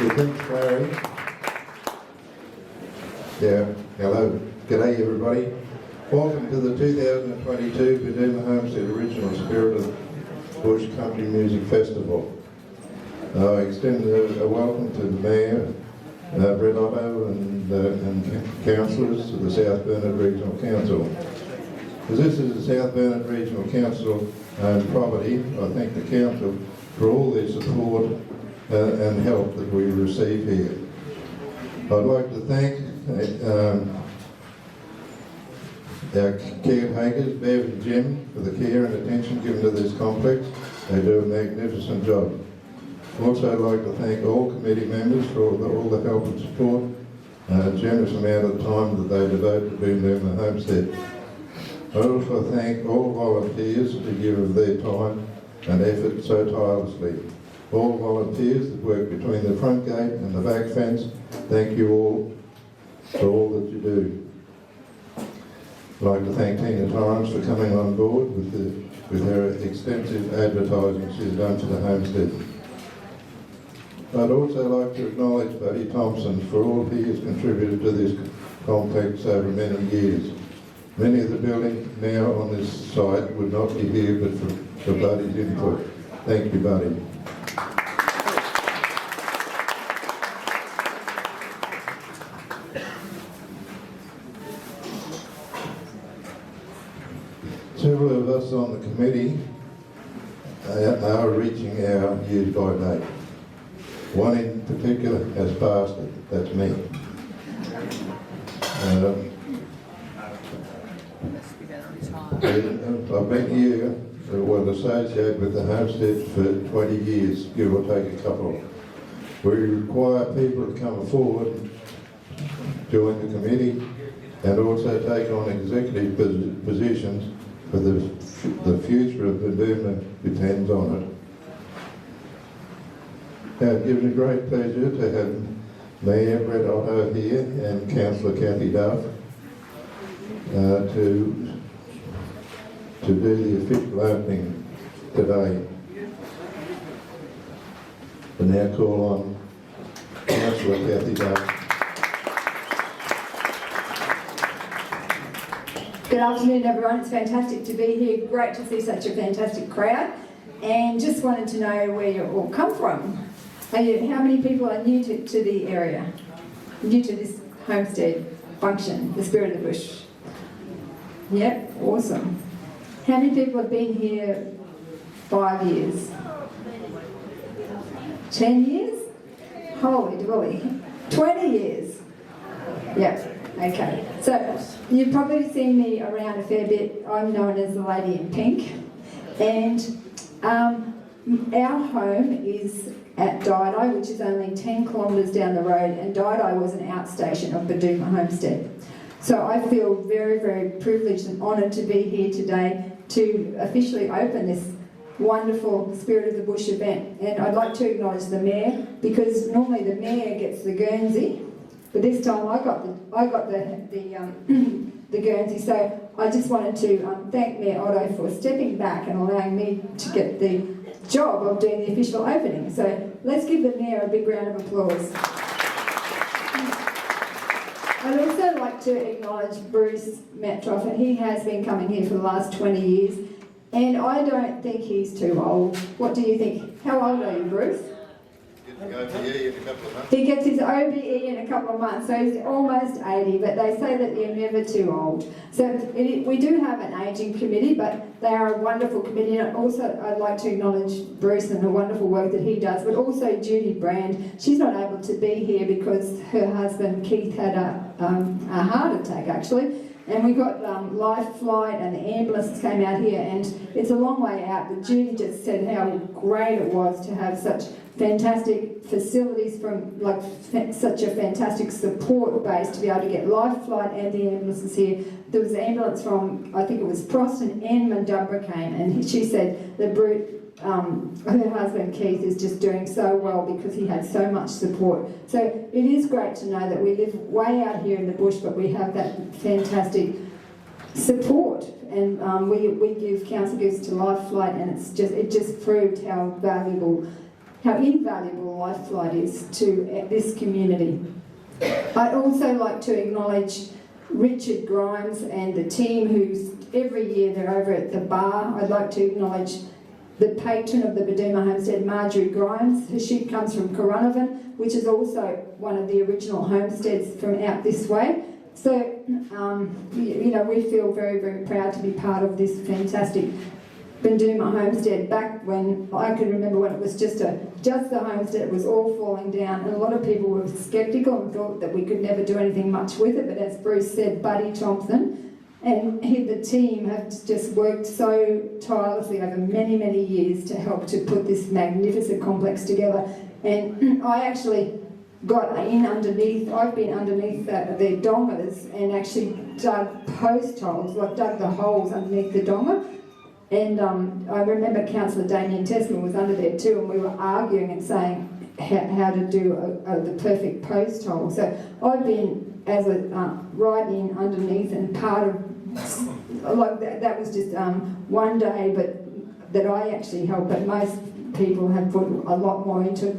Thanks, Larry. Yeah, hello. G'day, everybody. Welcome to the 2022 Boondooma Homestead Original Spirit of Bush Country Music Festival. I extend a welcome to the Mayor, Brett Otto, and councillors of the South Burnett Regional Council. As this is the South Burnett Regional Council owned property, I thank the council for all their support and help that we receive here. I'd like to thank our caretakers, Bev and Jim, for the care and attention given to this complex. They do a magnificent job. Also, I'd like to thank all committee members for all the help and support and a generous amount of time that they devote to Boondooma Homestead. I also thank all volunteers who give of their time and effort so tirelessly. All volunteers that work between the front gate and the back fence, thank you all for all that you do. I'd like to thank Tina Torrance for coming on board with her extensive advertising she's done to the homestead. I'd also like to acknowledge Buddy Thompson for all he has contributed to this complex over many years. Many of the buildings now on this site would not be here but for Buddy's input. Thank you, Buddy. Several of us on the committee are reaching our use by date. One in particular has passed it, that's me. I've been here, associated with the homestead for 20 years, give or take a couple. We require people to come forward, join the committee, and also take on executive positions, for the future of Boondooma depends on it. Now, it gives me great pleasure to have Mayor Brett Otto here and Councillor Kathy Duff to do the official opening today. I now call on Councillor Kathy Duff. Good afternoon, everyone. It's fantastic to be here. Great to see such a fantastic crowd. And just wanted to know where you all come from. How many people are new to the area? New to this homestead function, the Spirit of the Bush? Yep, awesome. How many people have been here 5 years? 10 years? Holy dooly. 20 years? Yep. Okay, so you've probably seen me around a fair bit. I'm known as the Lady in Pink, and our home is at Dido, which is only 10 kilometres down the road, and Dido was an outstation of Boondooma Homestead. So I feel very, very privileged and honoured to be here today to officially open this wonderful Spirit of the Bush event. And I'd like to acknowledge the Mayor, because normally the Mayor gets the Guernsey, but this time I got the Guernsey. So I just wanted to thank Mayor Otto for stepping back and allowing me to get the job of doing the official opening. So let's give the Mayor a big round of applause. I'd also like to acknowledge Bruce Metroff, and he has been coming here for the last 20 years, and I don't think he's too old. What do you think? How old are you, Bruce? OBE in a couple of months. He gets his OBE in a couple of months, so he's almost 80, but they say that you're never too old. So we do have an ageing committee, but they are a wonderful committee. And also I'd like to acknowledge Bruce and the wonderful work that he does, but also Judy Brand. She's not able to be here because her husband Keith had a heart attack actually. And we got Life Flight and the ambulances came out here, and it's a long way out, but Judy just said how great it was to have such fantastic facilities from such a fantastic support base to be able to get Life Flight and the ambulances here. There was an ambulance from, I think it was Proston and Mundubbera came, and she said the her husband Keith is just doing so well because he had so much support. So it is great to know that we live way out here in the bush, but we have that fantastic support, and we give council gifts to Life Flight, and it just proved how valuable how invaluable Lifelight is to this community. I'd also like to acknowledge Richard Grimes and the team who's every year they're over at the bar. I'd like to acknowledge the patron of the Boondooma Homestead, Marjorie Grimes. Her sheep comes from Coronavan, which is also one of the original homesteads from out this way. So, you know, we feel very, very proud to be part of this fantastic Boondooma homestead. Back when I can remember when it was just the homestead, it was all falling down, and a lot of people were sceptical and thought that we could never do anything much with it. But as Bruce said, Buddy Thompson and the team have just worked so tirelessly over many, many years to help to put this magnificent complex together. And I actually got in underneath, I've been underneath their dongas and actually dug post holes, like dug the holes underneath the donga. And I remember Councillor Damien Testman was under there too, and we were arguing and saying how to do the perfect post hole. So I've been as a right in underneath and part of, like that was just one day, but that I actually helped, but most people have put a lot more into it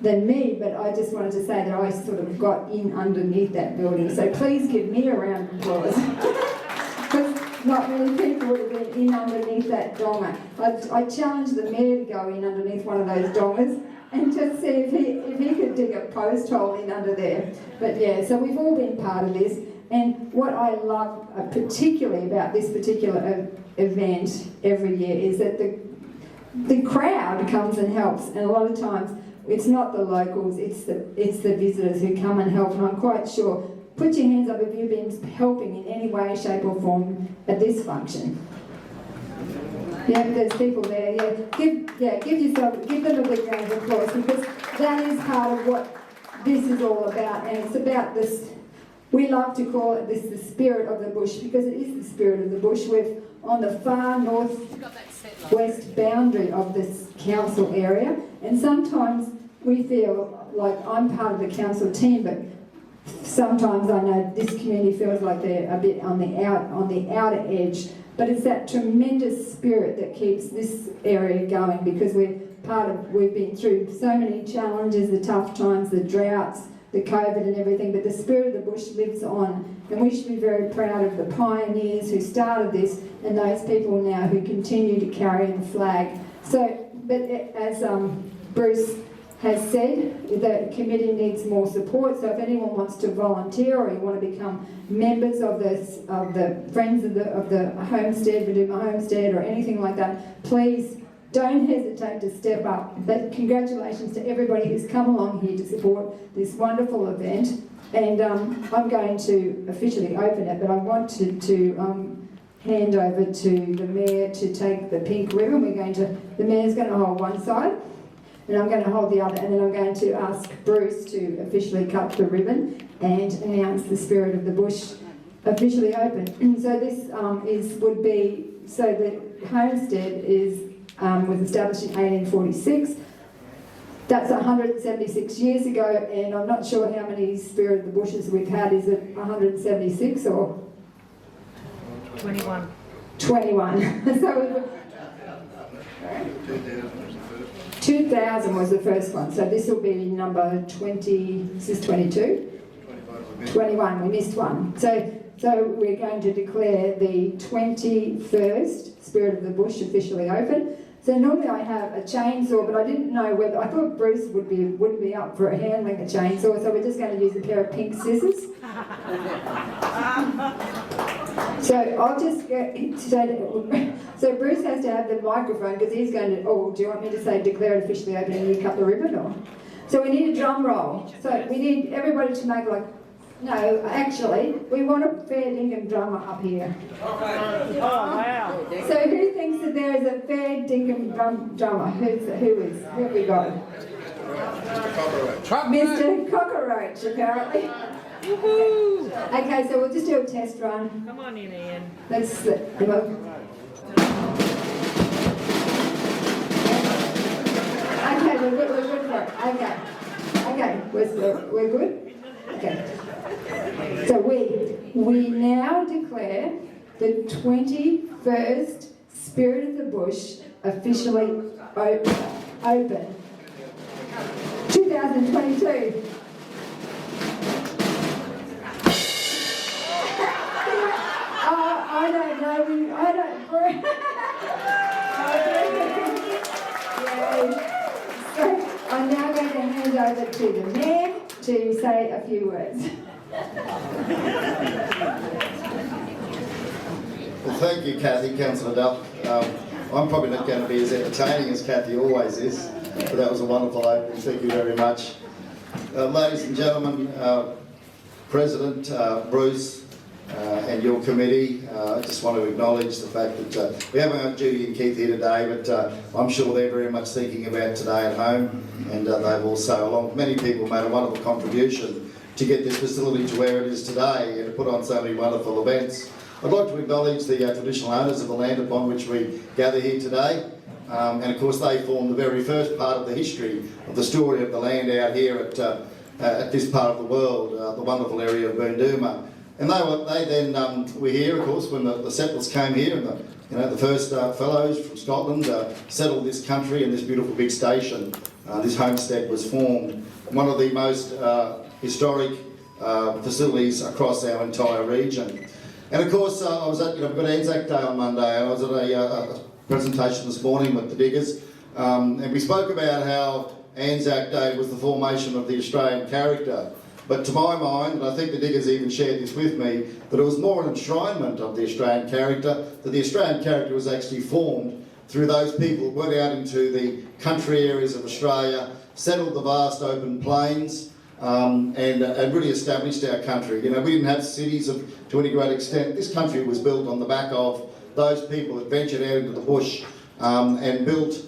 than me. But I just wanted to say that I sort of got in underneath that building. So please give me a round of applause. Because not many people would have been in underneath that donga. I challenged the mayor to go in underneath one of those dongas and just see if he could dig a post hole in under there. But yeah, so we've all been part of this. And what I love particularly about this particular event every year is that the crowd comes and helps, and a lot of times it's not the locals, it's the visitors who come and help. And I'm quite sure, put your hands up if you've been helping in any way, shape or form at this function. Yeah, there's people there. Give them a big round of applause, because that is part of what this is all about, and it's about this. We love to call it this the spirit of the bush, because it is the spirit of the bush. We're on the far north-west boundary of this council area, and sometimes we feel like I'm part of the council team, but sometimes I know this community feels like they're a bit on the outer edge. But it's that tremendous spirit that keeps this area going, because we've been through so many challenges, the tough times, the droughts, the COVID and everything, but the spirit of the bush lives on, and we should be very proud of the pioneers who started this and those people now who continue to carry the flag. So, but as Bruce has said, the committee needs more support, so if anyone wants to volunteer or you want to become members of the Friends of the Homestead, Boondooma Homestead or anything like that, please don't hesitate to step up. But congratulations to everybody who's come along here to support this wonderful event. And I'm going to officially open it, but I want to hand over to the Mayor to take the pink ribbon. The Mayor's going to hold one side, and I'm going to hold the other, and then I'm going to ask Bruce to officially cut the ribbon and announce the Spirit of the Bush officially open. So this the homestead was established in 1846. That's 176 years ago, and I'm not sure how many Spirit of the Bushes we've had. Is it 176 or? 21. 21. So 2000 was the first one, so this will be number 20, this is 22? 21, we missed one. So we're going to declare the 21st Spirit of the Bush officially open. So normally I have a chainsaw, but I didn't know whether, I thought Bruce wouldn't be up for handling a chainsaw, so we're just going to use a pair of pink scissors. So I'll just go, so Bruce has to have the microphone because he's going to, do you want me to say declare it officially open and you cut the ribbon, or? So we need a drum roll. So we need everybody to make no, actually, we want a fair dinkum drummer up here. Oh, wow. So who thinks that there is a fair dinkum drummer? Who have we got? Mr. Cockroach, apparently. Woohoo! Okay, so we'll just do a test run. Come on in, Ian. Let's look. Okay, we're good for it. Okay, we're good? Okay. So we now declare the 21st Spirit of the Bush officially open. 2022. I don't know. I don't. So I'm now going to hand over to the Mayor to say a few words. Well, thank you, Kathy, Councillor Duff. I'm probably not going to be as entertaining as Kathy always is, but that was a wonderful opening. Thank you very much. Ladies and gentlemen, President Bruce and your committee, I just want to acknowledge the fact that we have our Judy and Keith here today, but I'm sure they're very much thinking about today at home, and they've also, along with many people, made a wonderful contribution to get this facility to where it is today and to put on so many wonderful events. I'd like to acknowledge the traditional owners of the land upon which we gather here today, and of course they form the very first part of the history of the story of the land out here at this part of the world, the wonderful area of Boondooma. And they then were here, of course, when the settlers came here, and the first fellows from Scotland settled this country and this beautiful big station. This homestead was formed, one of the most historic facilities across our entire region. And of course, I was at, we've got Anzac Day on Monday, and I was at a presentation this morning with the diggers, and we spoke about how Anzac Day was the formation of the Australian character. But to my mind, and I think the diggers even shared this with me, that it was more an enshrinement of the Australian character, that the Australian character was actually formed through those people who went out into the country areas of Australia, settled the vast open plains, and really established our country. We didn't have cities to any great extent. This country was built on the back of those people that ventured out into the bush and built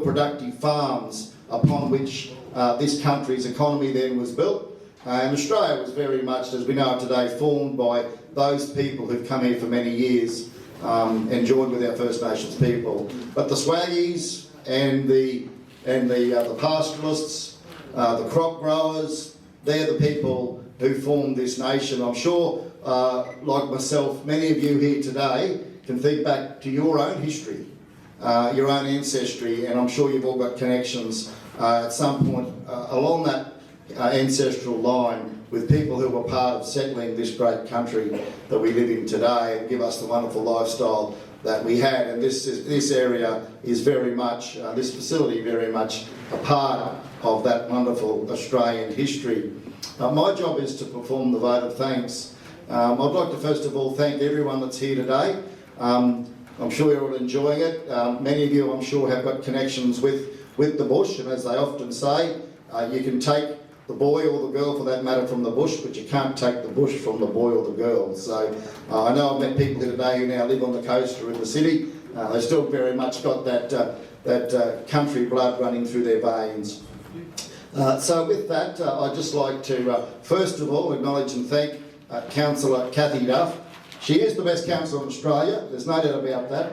productive farms upon which this country's economy then was built. And Australia was very much, as we know today, formed by those people who've come here for many years and joined with our First Nations people. But the Swaggies and the pastoralists, the crop growers, they're the people who formed this nation. I'm sure, like myself, many of you here today can think back to your own history, your own ancestry, and I'm sure you've all got connections at some point along that ancestral line with people who were part of settling this great country that we live in today and give us the wonderful lifestyle that we had. And this area is very much, this facility very much a part of that wonderful Australian history. My job is to perform the vote of thanks. I'd like to first of all thank everyone that's here today. I'm sure you're all enjoying it. Many of you, I'm sure, have got connections with the bush, and as they often say, you can take the boy or the girl for that matter from the bush, but you can't take the bush from the boy or the girl. So I know I've met people here today who now live on the coast or in the city. They still very much got that country blood running through their veins. So with that, I'd just like to first of all acknowledge and thank Councillor Kathy Duff. She is the best councillor in Australia, there's no doubt about that.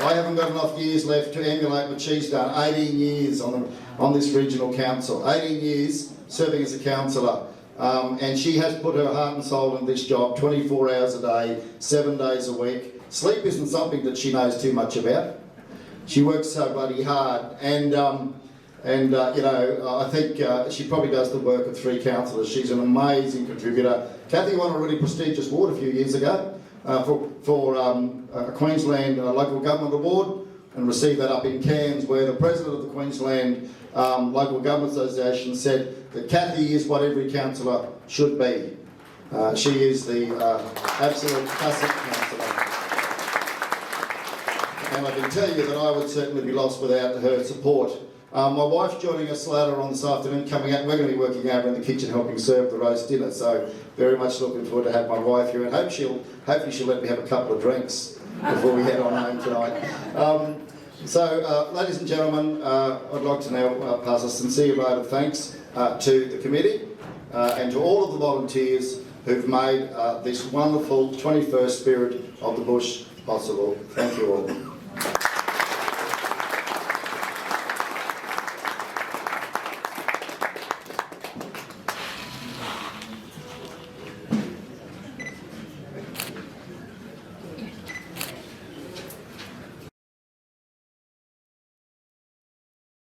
I haven't got enough years left to emulate what she's done. 18 years on this regional council, 18 years serving as a councillor. And she has put her heart and soul in this job 24 hours a day, 7 days a week. Sleep isn't something that she knows too much about. She works so bloody hard, and I think she probably does the work of 3 councillors. She's an amazing contributor. Kathy won a really prestigious award a few years ago for a Queensland Local Government Award, and received that up in Cairns, where the President of the Queensland Local Government Association said that Kathy is what every councillor should be. She is the absolute classic councillor. And I can tell you that I would certainly be lost without her support. My wife's joining us later on this afternoon, coming out. We're going to be working over in the kitchen helping serve the roast dinner, so very much looking forward to have my wife here, and hopefully she'll let me have a couple of drinks before we head on home tonight. Ladies and gentlemen, I'd like to now pass a sincere vote of thanks to the committee and to all of the volunteers who've made this wonderful 21st Spirit of the Bush possible. Thank you all.